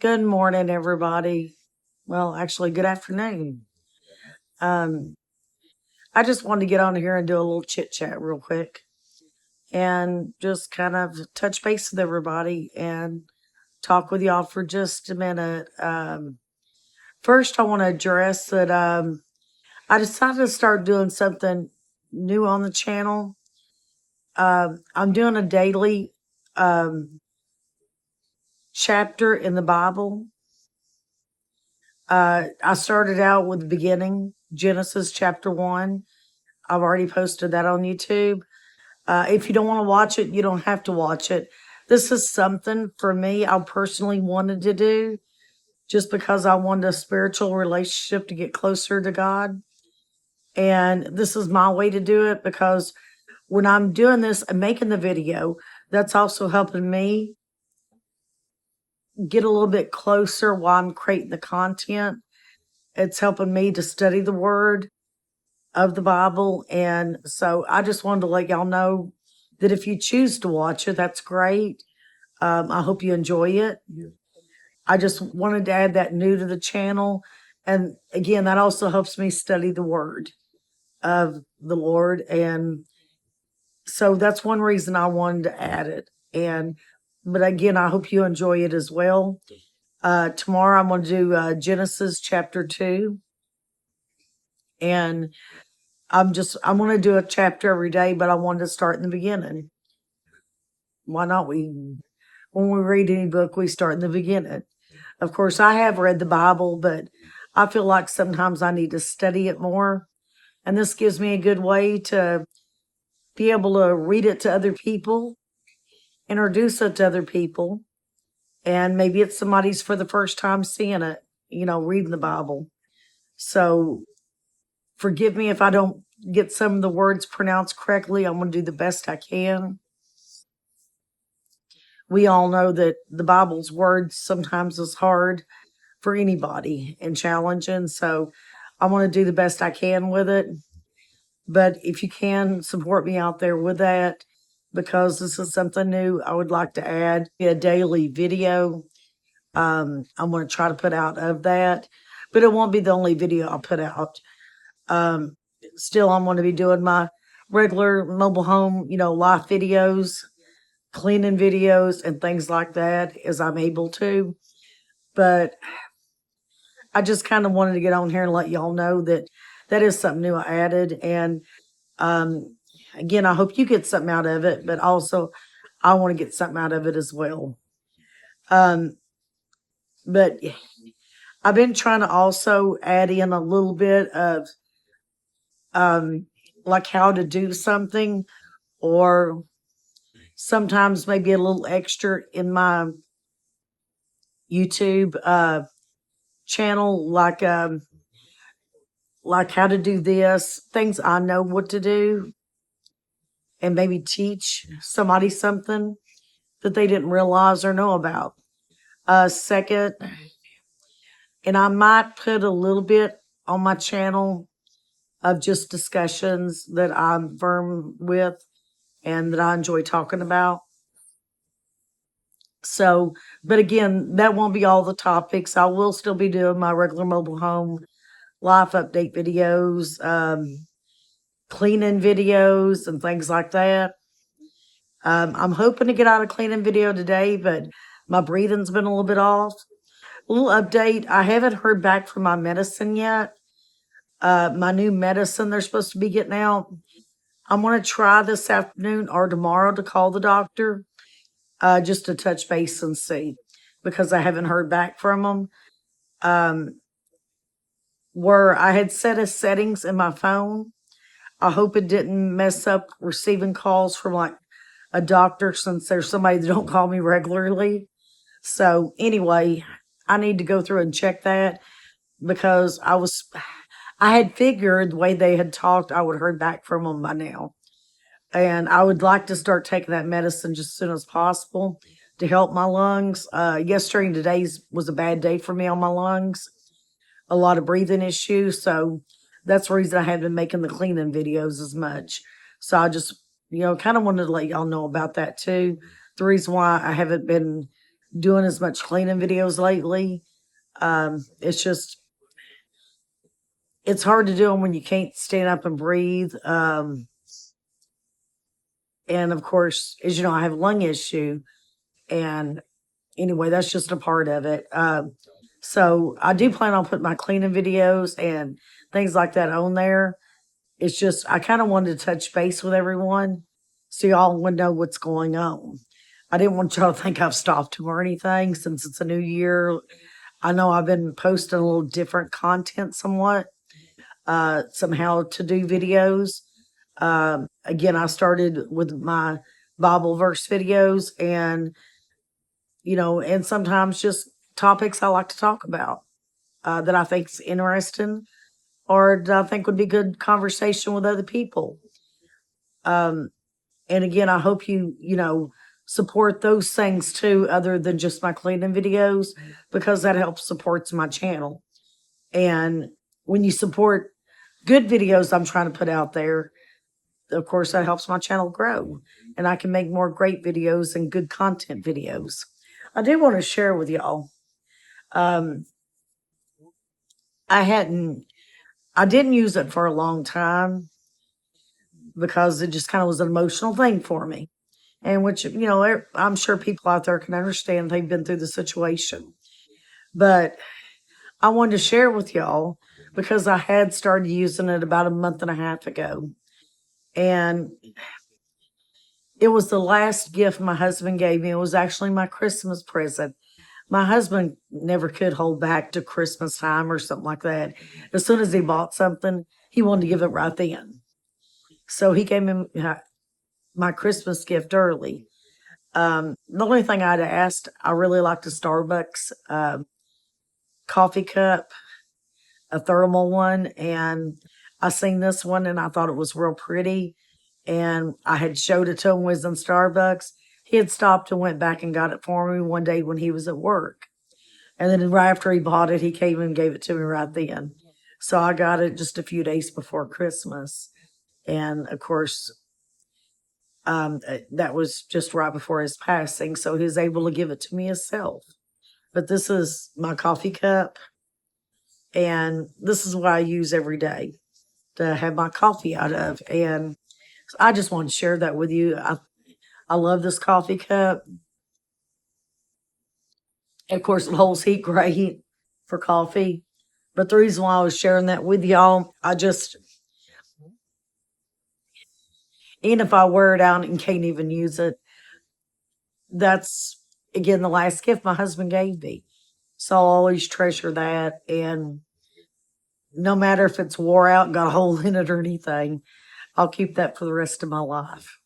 Good morning, everybody. Well, actually, good afternoon. Um, I just wanted to get on here and do a little chit chat real quick and just kind of touch base with everybody and talk with y'all for just a minute. First, I want to address that I decided to start doing something new on the channel. I'm doing a daily um, chapter in the Bible. I started out with the beginning, Genesis chapter 1. I've already posted that on YouTube. If you don't want to watch it, you don't have to watch it. This is something for me I personally wanted to do just because I wanted a spiritual relationship to get closer to God. And this is my way to do it because when I'm doing this and making the video, that's also helping me get a little bit closer while I'm creating the content. It's helping me to study the word of the Bible. And so I just wanted to let y'all know that if you choose to watch it, that's great. I hope you enjoy it. I just wanted to add that new to the channel. And again, that also helps me study the word of the Lord. And so that's one reason I wanted to add it. But again, I hope you enjoy it as well. Tomorrow I'm going to do Genesis chapter 2. And I'm going to do a chapter every day, but I wanted to start in the beginning. Why not? When we read any book, we start in the beginning. Of course, I have read the Bible, but I feel like sometimes I need to study it more. And this gives me a good way to be able to read it to other people, introduce it to other people, and maybe it's somebody's for the first time seeing it, reading the Bible. So forgive me if I don't get some of the words pronounced correctly. I'm going to do the best I can. We all know that the Bible's words sometimes is hard for anybody and challenging. So I want to do the best I can with it. But if you can support me out there with that, because this is something new I would like to add a daily video. I'm going to try to put out of that, but it won't be the only video I'll put out. Still, I'm going to be doing my regular mobile home, live videos, cleaning videos and things like that as I'm able to. But I just kind of wanted to get on here and let y'all know that that is something new I added. And again, I hope you get something out of it, but also I want to get something out of it as well. But I've been trying to also add in a little bit of like how to do something, or sometimes maybe a little extra in my YouTube channel, like how to do this, things I know what to do, and maybe teach somebody something that they didn't realize or know about. Second, and I might put a little bit on my channel of just discussions that I'm firm with and that I enjoy talking about. So, but again, that won't be all the topics. I will still be doing my regular mobile home life update videos, cleaning videos and things like that. I'm hoping to get out a cleaning video today, but my breathing's been a little bit off. A little update. I haven't heard back from my medicine yet. My new medicine they're supposed to be getting out. I'm going to try this afternoon or tomorrow to call the doctor just to touch base and see, because I haven't heard back from them. Where I had set as settings in my phone, I hope it didn't mess up receiving calls from like a doctor, since there's somebody that don't call me regularly. So anyway, I need to go through and check that, because I had figured the way they had talked, I would have heard back from them by now. And I would like to start taking that medicine just as soon as possible to help my lungs. Yesterday and today's was a bad day for me on my lungs. A lot of breathing issues. So that's the reason I haven't been making the cleaning videos as much. So I just, kind of wanted to let y'all know about that too. The reason why I haven't been doing as much cleaning videos lately. It's just it's hard to do them when you can't stand up and breathe. And of course, as you know, I have a lung issue, and anyway, that's just a part of it. So I do plan on putting my cleaning videos and things like that on there. It's just I kind of wanted to touch base with everyone so y'all would know what's going on. I didn't want y'all to think I've stopped them or anything since it's a new year. I know I've been posting a little different content somewhat, somehow to do videos. Again, I started with my Bible verse videos and, and sometimes just topics I like to talk about that I think's interesting or that I think would be good conversation with other people. Um, and again, I hope you support those things too, other than just my cleaning videos, because that helps supports my channel. And when you support good videos I'm trying to put out there, of course, that helps my channel grow and I can make more great videos and good content videos. I do want to share with y'all. Um, I hadn't, I didn't use it for a long time because it just kind of was an emotional thing for me. And which, I'm sure people out there can understand they've been through the situation. But I wanted to share with y'all because I had started using it about a month and a half ago. And it was the last gift my husband gave me. It was actually my Christmas present. My husband never could hold back to Christmas time or something like that. As soon as he bought something, he wanted to give it right then. So he gave me my Christmas gift early. The only thing I'd asked, I really liked a Starbucks coffee cup, a thermal one, and I seen this one and I thought it was real pretty. And I had showed it to him was in Starbucks. He had stopped and went back and got it for me one day when he was at work. And then right after he bought it, he came and gave it to me right then. So I got it just a few days before Christmas. And of course, that was just right before his passing. So he was able to give it to me himself. But this is my coffee cup. And this is what I use every day to have my coffee out of. And I just want to share that with you. I love this coffee cup. Of course, it holds heat great for coffee. But the reason why I was sharing that with y'all, even if I wear it out and can't even use it, that's again the last gift my husband gave me. So I'll always treasure that. And no matter if it's wore out, got a hole in it or anything, I'll keep that for the rest of my life.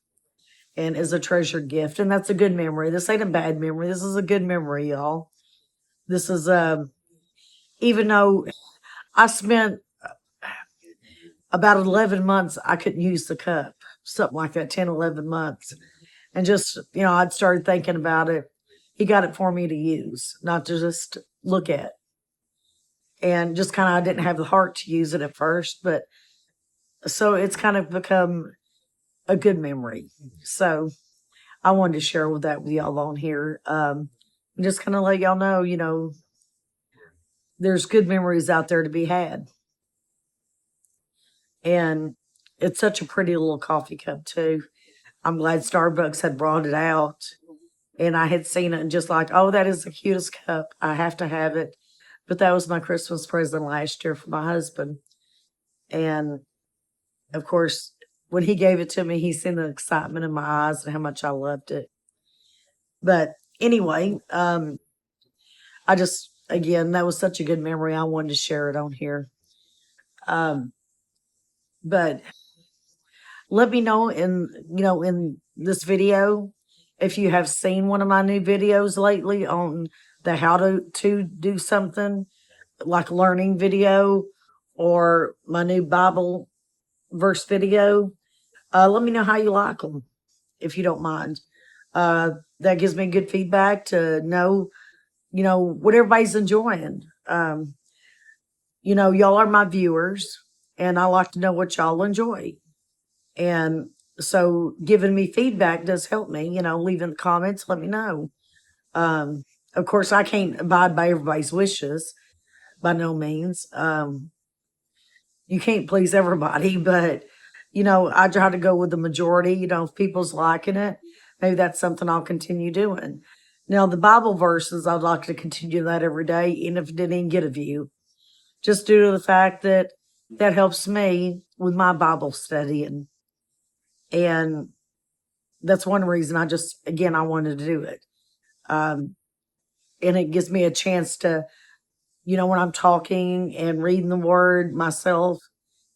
And as a treasured gift. And that's a good memory. This ain't a bad memory. This is a good memory, y'all. This is even though I spent about 11 months, I couldn't use the cup, something like that, 10, 11 months. And just, I'd started thinking about it. He got it for me to use, not to just look at. And just kind of, I didn't have the heart to use it at first, but so it's kind of become a good memory. So I wanted to share with that with y'all on here. Just kind of let y'all know, there's good memories out there to be had. And it's such a pretty little coffee cup too. I'm glad Starbucks had brought it out and I had seen it and just like, oh, that is the cutest cup. I have to have it. But that was my Christmas present last year for my husband. And of course, when he gave it to me, he seen the excitement in my eyes and how much I loved it. But anyway, again, that was such a good memory. I wanted to share it on here. Um, but let me know in this video if you have seen one of my new videos lately on the how to do something like learning video or my new Bible verse video. Let me know how you like them if you don't mind. Uh, that gives me good feedback to know, what everybody's enjoying. Y'all are my viewers and I like to know what y'all enjoy. And so giving me feedback does help me, leaving comments, let me know. Of course, I can't abide by everybody's wishes by no means. You can't please everybody, but I try to go with the majority. If people's liking it, maybe that's something I'll continue doing. Now, the Bible verses, I'd like to continue that every day, even if it didn't even get a view, just due to the fact that that helps me with my Bible studying. And that's one reason I wanted to do it. Um, and it gives me a chance to, when I'm talking and reading the word myself,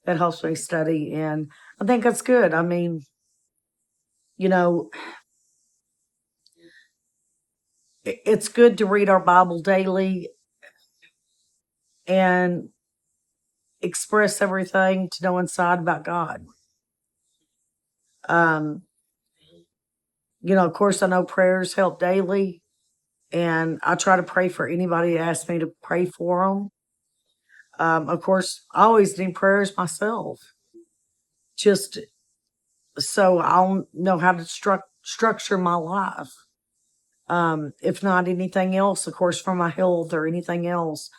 that helps me study. And I think that's good. I mean, you know, it's good to read our Bible daily and express everything to know inside about God. Um, of course, I know prayers help daily, and I try to pray for anybody that asks me to pray for them. Of course, I always need prayers myself, just so I'll know how to structure my life. If not anything else, of course, for my health or anything else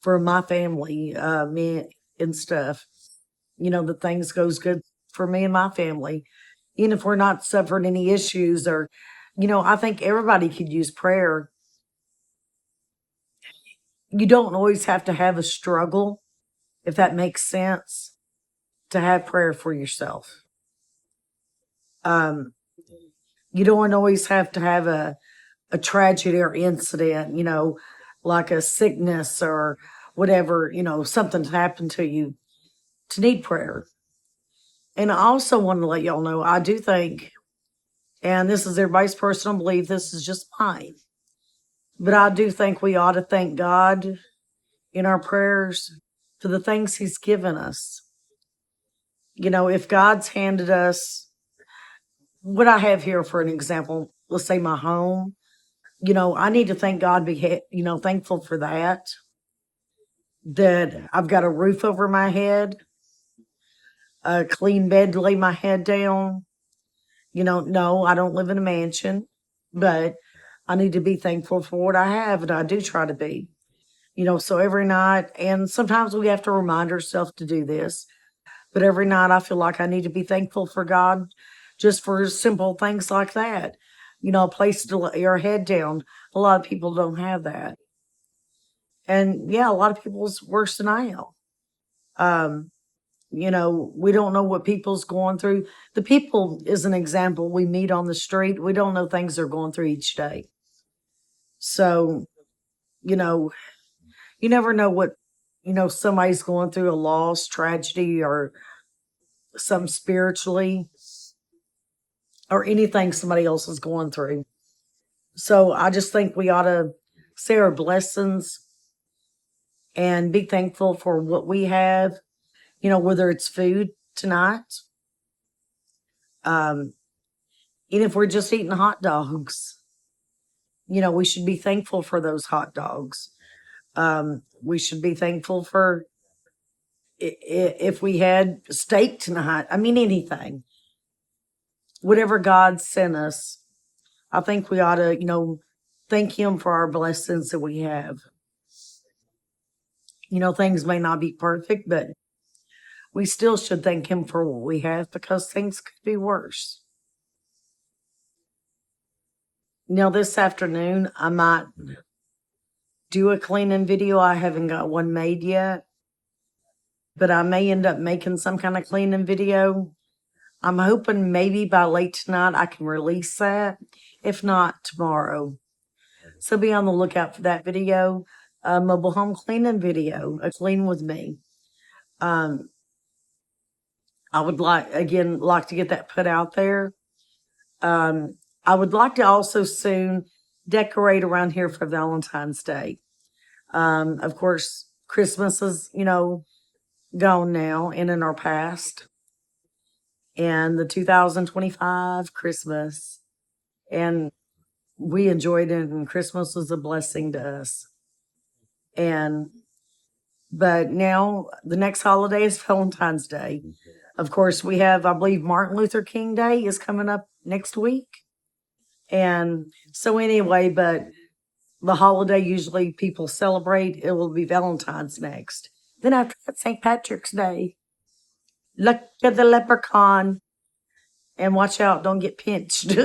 for my family, me and stuff. The things goes good for me and my family, even if we're not suffering any issues or, I think everybody could use prayer. You don't always have to have a struggle, if that makes sense, to have prayer for yourself. Um, you don't always have to have a tragedy or incident, like a sickness or whatever, something's happened to you to need prayer. And I also want to let y'all know, I do think, and this is everybody's personal belief, this is just mine, but I do think we ought to thank God in our prayers for the things He's given us. If God's handed us what I have here, for an example, let's say my home, I need to thank God, thankful for that I've got a roof over my head, a clean bed to lay my head down. No, I don't live in a mansion, but I need to be thankful for what I have, and I do try to be. So every night, and sometimes we have to remind ourselves to do this, but every night I feel like I need to be thankful for God just for simple things like that. A place to lay your head down. A lot of people don't have that. And yeah, a lot of people's worse than I am. Um, we don't know what people's going through. The people is an example we meet on the street. We don't know things they're going through each day. So, you know, you never know what, somebody's going through a loss, tragedy, or some spiritually, or anything somebody else is going through. So I just think we ought to say our blessings and be thankful for what we have, whether it's food tonight, um, even if we're just eating hot dogs, we should be thankful for those hot dogs. We should be thankful for if we had steak tonight. I mean, anything, whatever God sent us. I think we ought to, thank Him for our blessings that we have. Things may not be perfect, but we still should thank Him for what we have because things could be worse. Now, this afternoon, I might do a cleaning video. I haven't got one made yet, but I may end up making some kind of cleaning video. I'm hoping maybe by late tonight I can release that. If not, tomorrow. So be on the lookout for that video. A mobile home cleaning video, a clean with me. Um, I would like to get that put out there. I would like to also soon decorate around here for Valentine's Day. Of course, Christmas is, gone now and in our past. And the 2025 Christmas. And we enjoyed it, and Christmas was a blessing to us. But now the next holiday is Valentine's Day. Of course, we have, I believe, Martin Luther King Day is coming up next week. And so anyway, but the holiday usually people celebrate, it will be Valentine's next. Then after that, St. Patrick's Day. Look at the leprechaun and watch out, don't get pinched.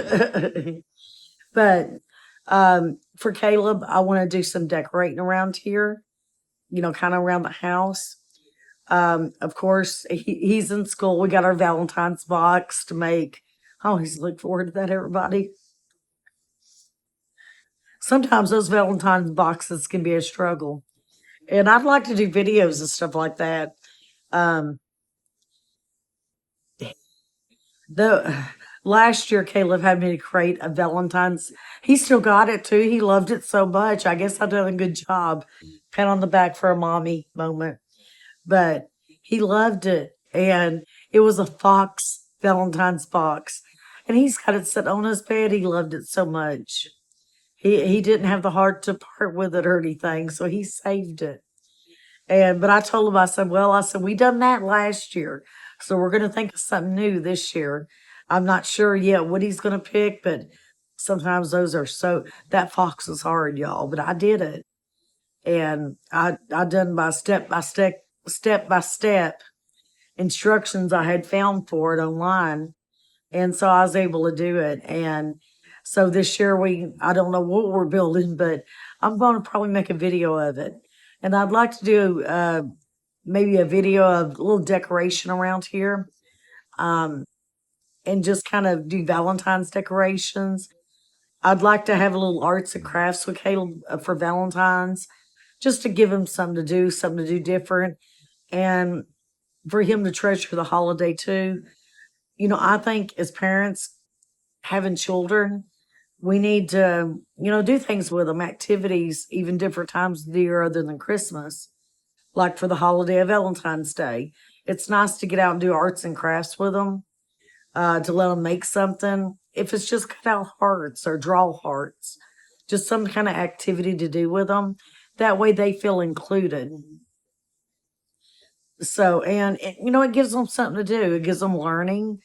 But for Caleb, I want to do some decorating around here, kind of around the house. Of course, he's in school. We got our Valentine's box to make. I always look forward to that, everybody. Sometimes those Valentine's boxes can be a struggle. And I'd like to do videos and stuff like that. Um, the last year, Caleb had me to create a Valentine's. He still got it too. He loved it so much. I guess I did a good job. Pat on the back for a mommy moment. But he loved it. And it was a fox Valentine's box. And he's got it set on his bed. He loved it so much. He didn't have the heart to part with it or anything, so he saved it. And but I told him, I said, we done that last year. So we're gonna think of something new this year. I'm not sure yet what he's gonna pick, but sometimes those are so that fox was hard, y'all, but I did it. And I done step by step instructions I had found for it online. And so I was able to do it. And so this year I don't know what we're building, but I'm going to probably make a video of it. And I'd like to do maybe a video of a little decoration around here, um, and just kind of do Valentine's decorations. I'd like to have a little arts and crafts with Caleb for Valentine's, just to give him something to do different, and for him to treasure the holiday too. I think as parents having children, we need to, do things with them, activities, even different times of the year other than Christmas, like for the holiday of Valentine's Day. It's nice to get out and do arts and crafts with them, to let them make something. If it's just cut out hearts or draw hearts, just some kind of activity to do with them. That way they feel included. So, and it gives them something to do. It gives them learning.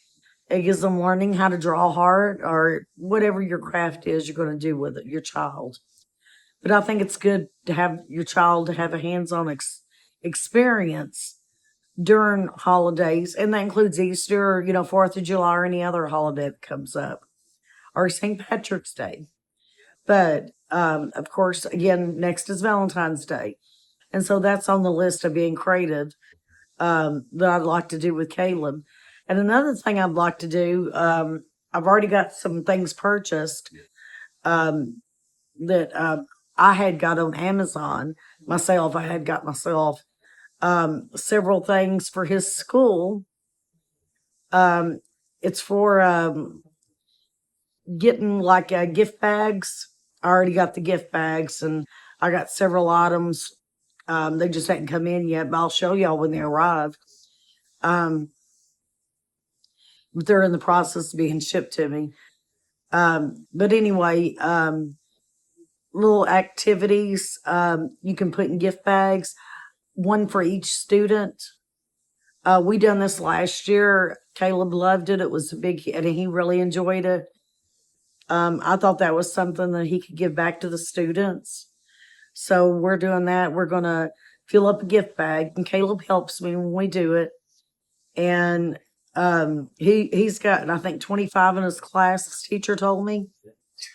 It gives them learning how to draw a heart or whatever your craft is you're going to do with it, your child. But I think it's good to have your child to have a hands-on experience during holidays, and that includes Easter, 4th of July, or any other holiday that comes up, or St. Patrick's Day. But of course, again, next is Valentine's Day. And so that's on the list of being creative, that I'd like to do with Caleb. And another thing I'd like to do, I've already got some things purchased, um, that I had got on Amazon myself. I had got myself several things for his school. Um, it's for getting like gift bags. I already got the gift bags, and I got several items. They just hadn't come in yet, but I'll show y'all when they arrive. Um, but they're in the process of being shipped to me. But anyway, little activities you can put in gift bags, one for each student. We done this last year. Caleb loved it. It was a big hit, and he really enjoyed it. I thought that was something that he could give back to the students. So we're doing that. We're gonna fill up a gift bag, and Caleb helps me when we do it. And he's got, I think, 25 in his class. His teacher told me,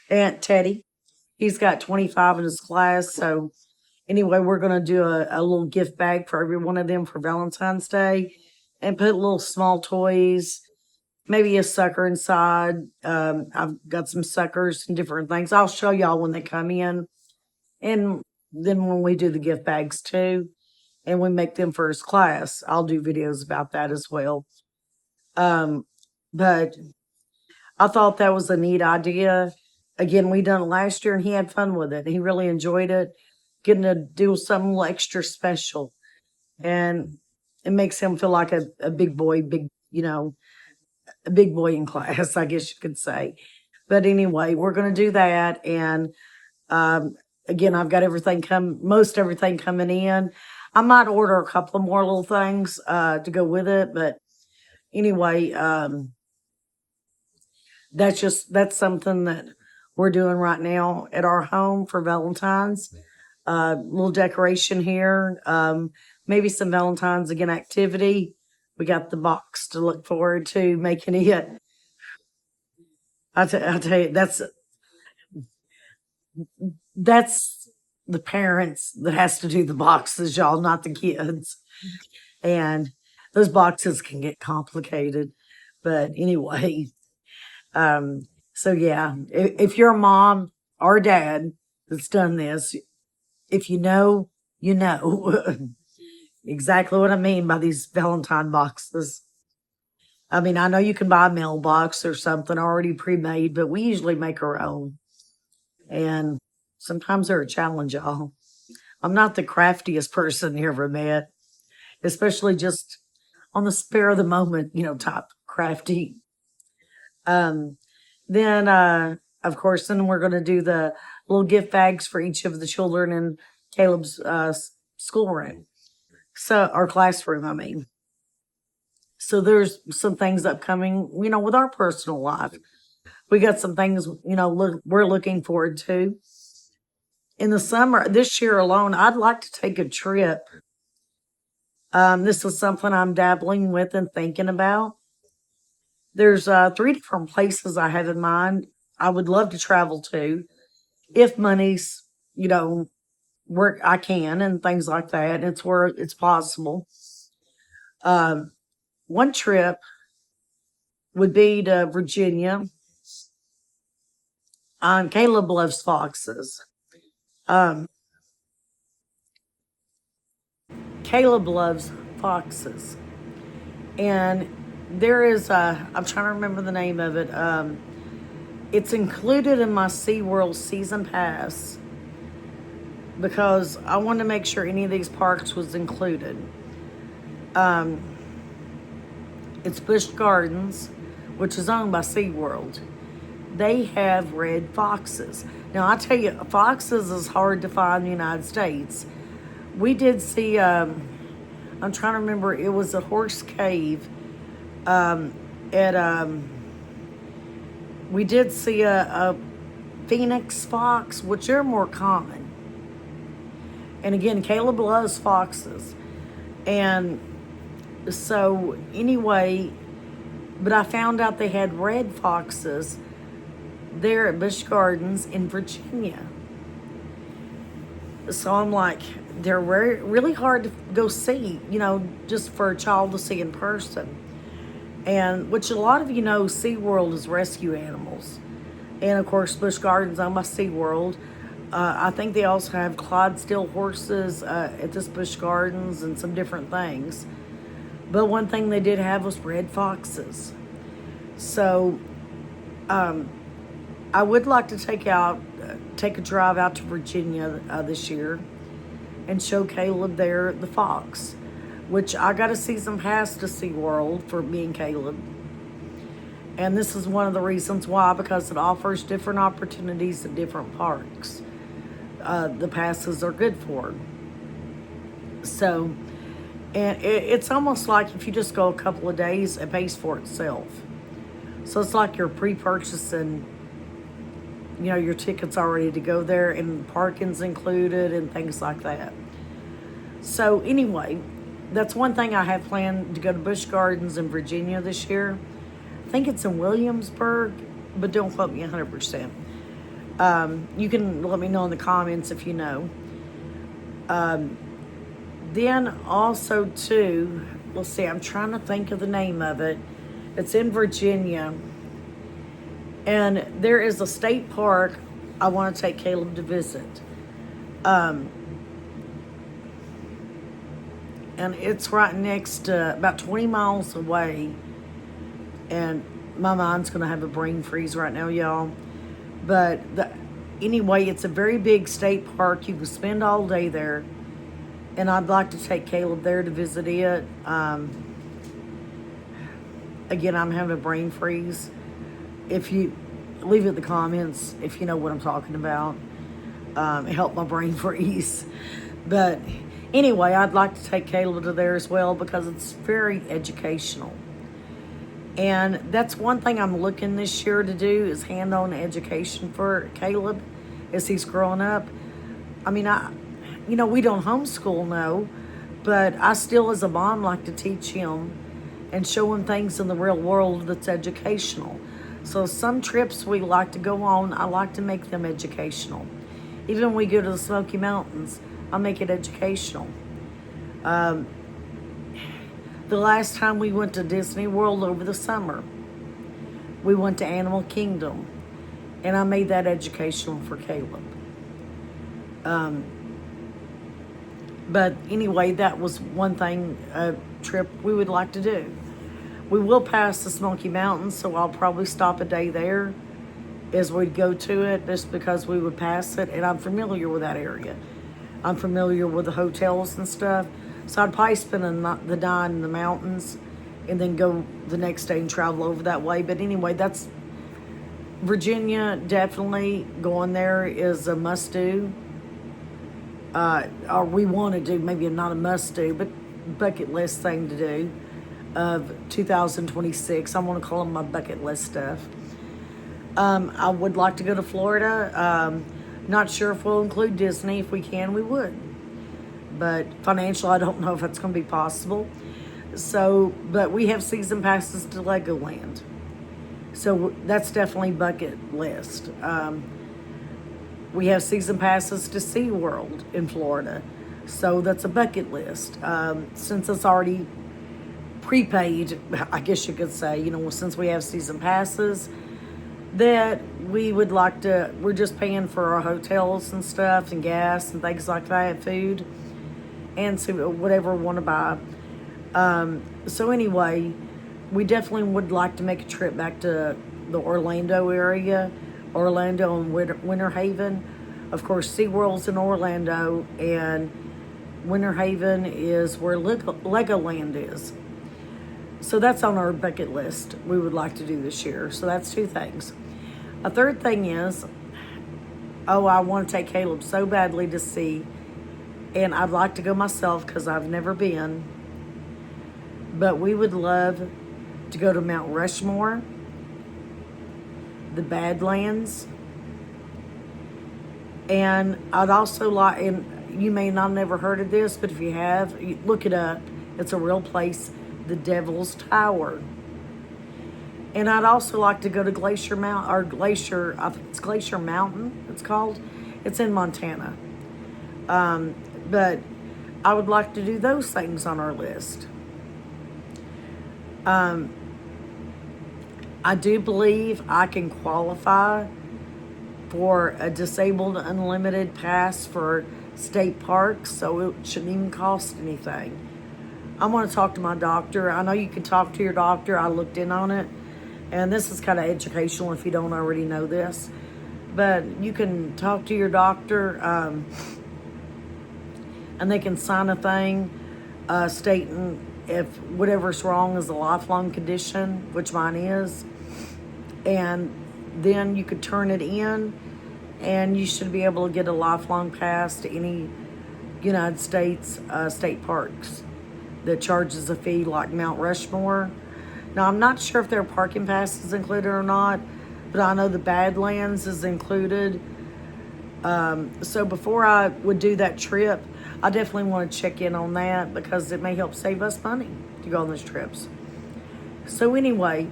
Aunt Teddy. He's got 25 in his class. So anyway, we're gonna do a little gift bag for every one of them for Valentine's Day, and put little small toys, maybe a sucker inside. I've got some suckers and different things. I'll show y'all when they come in. And then when we do the gift bags too, and we make them for his class, I'll do videos about that as well. Um, but I thought that was a neat idea. Again, we done it last year and he had fun with it. He really enjoyed it, getting to do something a little extra special. And it makes him feel like a big boy, a big boy in class, I guess you could say. But anyway, we're going to do that. And um, again, I've got most everything coming in. I might order a couple of more little things to go with it. But anyway, that's something that we're doing right now at our home for Valentine's. Little decoration here. Maybe some Valentine's again activity. We got the box to look forward to making it. I tell you, that's the parents that has to do the boxes, y'all, not the kids. And those boxes can get complicated. But anyway, um, so yeah, if you're a mom or dad that's done this, if you know, you know exactly what I mean by these Valentine boxes. I mean, I know you can buy a mailbox or something already pre-made, but we usually make our own. And sometimes they're a challenge, y'all. I'm not the craftiest person you ever met, especially just on the spare of the moment, type crafty. Um, then, of course, then we're going to do the little gift bags for each of the children in Caleb's schoolroom. So, our classroom, I mean. So, there's some things upcoming, with our personal life. We got some things, we're looking forward to. In the summer, this year alone, I'd like to take a trip. This is something I'm dabbling with and thinking about. There's three different places I have in mind I would love to travel to if money's, where I can and things like that. It's where it's possible. Um, One trip would be to Virginia. Caleb loves foxes. Um, Caleb loves foxes. And there is I'm trying to remember the name of it. It's included in my SeaWorld season pass because I wanted to make sure any of these parks was included. Um, it's Busch Gardens, which is owned by SeaWorld. They have red foxes. Now, I tell you, foxes is hard to find in the United States. We did see, I'm trying to remember, it was a horse cave at, we did see a phoenix fox, which are more common. And again, Caleb loves foxes. And so, anyway, but I found out they had red foxes there at Busch Gardens in Virginia. So I'm like, they're really hard to go see, just for a child to see in person. And which a lot of you know, SeaWorld is rescue animals. And of course, Busch Gardens owned by SeaWorld. I think they also have Clydesdale horses at this Busch Gardens and some different things. But one thing they did have was red foxes. So I would like to take a drive out to Virginia this year and show Caleb there the fox, which I got a season pass to SeaWorld for me and Caleb. And this is one of the reasons why, because it offers different opportunities at different parks. The passes are good for. So, and it's almost like if you just go a couple of days, it pays for itself. So it's like you're pre-purchasing, your tickets already to go there, and parking's included and things like that. So anyway, that's one thing I have planned, to go to Busch Gardens in Virginia this year. I think it's in Williamsburg, but don't quote me 100%. You can let me know in the comments if you know. Then also too, let's see, I'm trying to think of the name of it. It's in Virginia. And there is a state park I want to take Caleb to visit. And it's right next to, about 20 miles away. And my mind's going to have a brain freeze right now, y'all. But anyway, it's a very big state park. You can spend all day there. And I'd like to take Caleb there to visit it. Again, I'm having a brain freeze. If you leave it in the comments, if you know what I'm talking about, help my brain freeze. But anyway, I'd like to take Caleb to there as well because it's very educational. And that's one thing I'm looking this year to do is hand-on education for Caleb as he's growing up. I mean, we don't homeschool, no, but I still, as a mom, like to teach him and show him things in the real world that's educational. So some trips we like to go on, I like to make them educational. Even when we go to the Smoky Mountains, I make it educational. The last time we went to Disney World over the summer, we went to Animal Kingdom, and I made that educational for Caleb. But anyway, that was one thing, a trip we would like to do. We will pass the Smoky Mountains, so I'll probably stop a day there as we'd go to it, just because we would pass it, and I'm familiar with that area. I'm familiar with the hotels and stuff. So I'd probably spend the night in the mountains and then go the next day and travel over that way. But anyway, that's Virginia. Definitely going there is a must-do. Or we want to do, maybe not a must-do, but bucket list thing to do of 2026. I want to call them my bucket list stuff. I would like to go to Florida. Not sure if we'll include Disney. If we can, we would. But financially, I don't know if it's going to be possible. So, but we have season passes to Legoland. So that's definitely bucket list. We have season passes to SeaWorld in Florida. So that's a bucket list. Since it's already prepaid, I guess you could say, since we have season passes, that we would like to, we're just paying for our hotels and stuff and gas and things like that, food, and so whatever we want to buy. So anyway, we definitely would like to make a trip back to the Orlando area, Orlando and Winter Haven. Of course, SeaWorld's in Orlando, and Winter Haven is where Legoland is. So that's on our bucket list we would like to do this year. So that's two things. A third thing is, I want to take Caleb so badly to see, and I'd like to go myself because I've never been, but we would love to go to Mount Rushmore, the Badlands, and I'd also like, and you may not have never heard of this, but if you have, look it up. It's a real place, the Devil's Tower. And I'd also like to go to Glacier Mountain, I think it's Glacier Mountain, it's called. It's in Montana. But I would like to do those things on our list. I do believe I can qualify for a disabled unlimited pass for state parks, so it shouldn't even cost anything. I'm going to talk to my doctor. I know you can talk to your doctor. I looked in on it, and this is kind of educational if you don't already know this. But you can talk to your doctor, and they can sign a thing stating if whatever's wrong is a lifelong condition, which mine is, and then you could turn it in, and you should be able to get a lifelong pass to any United States state parks that charges a fee, like Mount Rushmore. Now, I'm not sure if their parking pass is included or not, but I know the Badlands is included. So before I would do that trip, I definitely want to check in on that because it may help save us money to go on those trips. So anyway,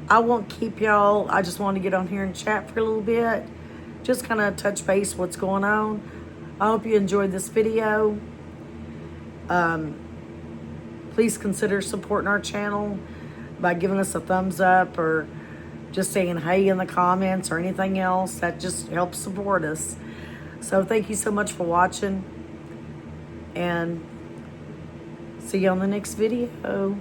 I won't keep y'all. I just want to get on here and chat for a little bit. Just kind of touch base what's going on. I hope you enjoyed this video. Please consider supporting our channel by giving us a thumbs up or just saying hey in the comments or anything else. That just helps support us. So thank you so much for watching, and see you on the next video.